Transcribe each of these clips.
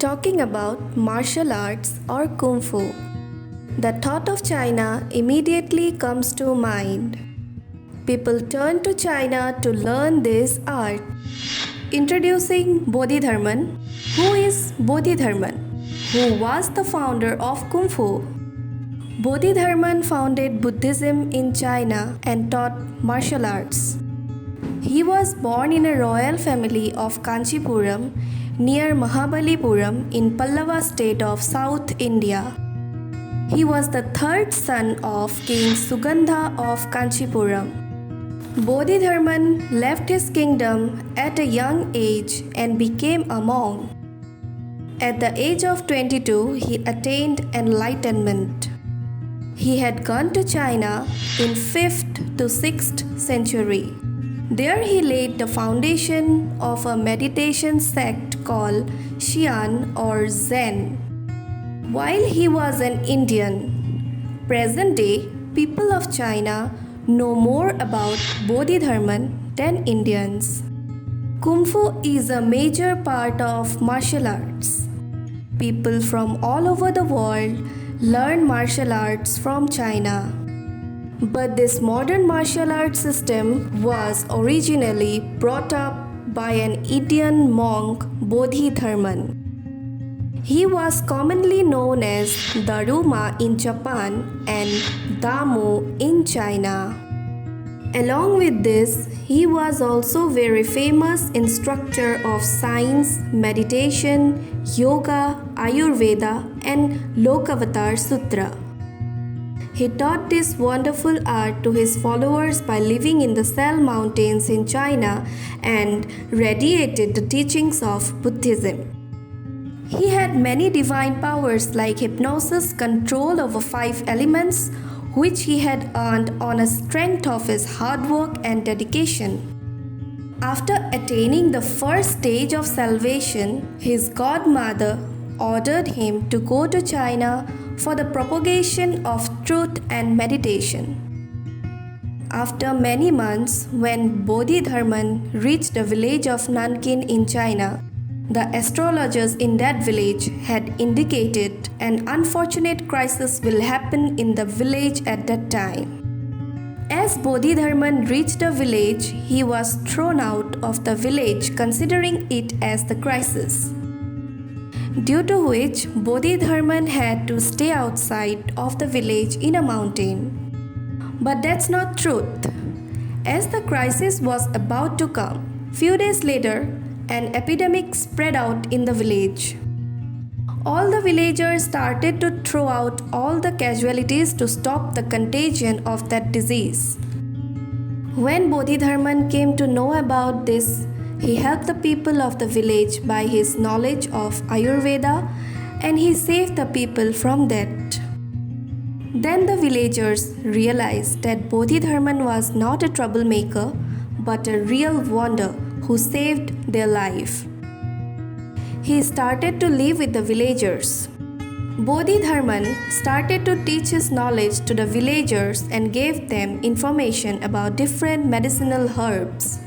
Talking about martial arts or kung fu, the thought of China immediately comes to mind. People turn to China to learn this art. Introducing Bodhidharman. Who is Bodhidharman? Who was the founder of Kung Fu? Bodhidharman founded Buddhism in China and taught martial arts. He was born in a royal family of Kanchipuram near Mahabalipuram in Pallava state of South India. He was the third son of King Sugandha of Kanchipuram. Bodhidharman left his kingdom at a young age and became a monk. At the age of 22, he attained enlightenment. He had gone to China in 5th to 6th century. There he laid the foundation of a meditation sect called Xian or Zen. While he was an Indian, present day people of China know more about Bodhidharman than Indians. Kung Fu is a major part of martial arts. People from all over the world learn martial arts from China. But this modern martial arts system was originally brought up by an Indian monk Bodhidharman. He was commonly known as Daruma in Japan and Damo in China. Along with this, he was also very famous instructor of science, meditation, yoga, Ayurveda and Lokavatar Sutra. He taught this wonderful art to his followers by living in the Sal Mountains in China and radiated the teachings of Buddhism. He had many divine powers like hypnosis, control over 5 elements, which he had earned on the strength of his hard work and dedication. After attaining the first stage of salvation, his godmother ordered him to go to China for the propagation of truth and meditation. After many months, when Bodhidharman reached the village of Nankin in China, the astrologers in that village had indicated an unfortunate crisis will happen in the village at that time. As Bodhidharman reached the village, he was thrown out of the village considering it as the crisis, due to which Bodhidharman had to stay outside of the village in a mountain. But that's not truth. As the crisis was about to come, few days later, an epidemic spread out in the village. All the villagers started to throw out all the casualties to stop the contagion of that disease. When Bodhidharman came to know about this, he helped the people of the village by his knowledge of Ayurveda and he saved the people from that. Then the villagers realized that Bodhidharman was not a troublemaker but a real wonder who saved their life. He started to live with the villagers. Bodhidharman started to teach his knowledge to the villagers and gave them information about different medicinal herbs.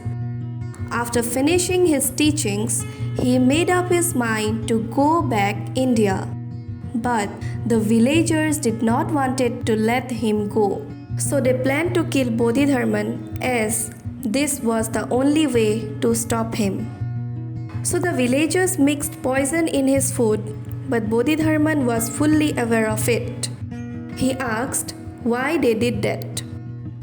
After finishing his teachings, he made up his mind to go back India. But the villagers did not want it to let him go. So they planned to kill Bodhidharman as this was the only way to stop him. So the villagers mixed poison in his food, but Bodhidharman was fully aware of it. He asked why they did that.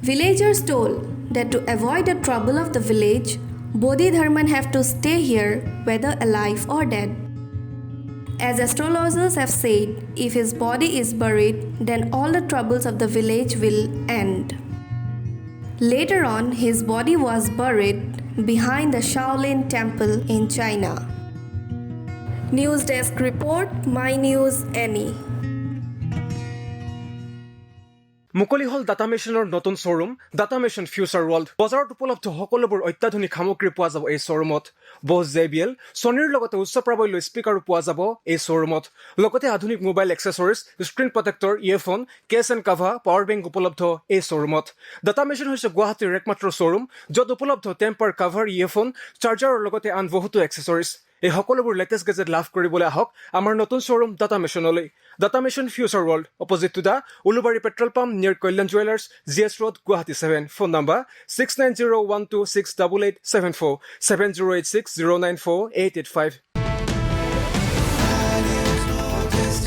Villagers told that to avoid the trouble of the village, Bodhidharman have to stay here whether alive or dead. As astrologers have said, if his body is buried, then all the troubles of the village will end. Later on, his body was buried behind the Shaolin Temple in China. News Desk Report, My News Annie. মুকলি হল data মেচিনৰ নতুন showroom data machine future world বজাৰত উপলব্ধ সকলোবোৰ অত্যাধুনিক সামগ্ৰী পোৱা যাব এই শ্বৰুমত বছ JBL ছনীৰ লগতে উচ্চ প্ৰাবল্য স্পিকাৰো পোৱা যাব এই শ্বৰুমত লগতে আধুনিক mobile accessories screen protector earphone case and cover power bank উপলব্ধ এই শ্বৰুমত ডাটা মেচিন হৈছে গুৱাহাটীৰ একমাত্ৰ শ্বৰুম য'ত উপলব্ধ টেম্পাৰ কাভাৰ ইয়েৰফোন চাৰ্জাৰৰ লগতে আন বহুতো এক্সেসৰিজ এই সকলোবোৰ লেটেষ্ট গেজেট লাভ কৰিবলৈ আহক আমাৰ নতুন শ্ব'ৰুম ডাটা মেশ্যনলৈ data mission future world opposite to the Ulubari petrol pump near Kalyan jewellers GS road Guwahati 7 phone number 6901268874 7086094885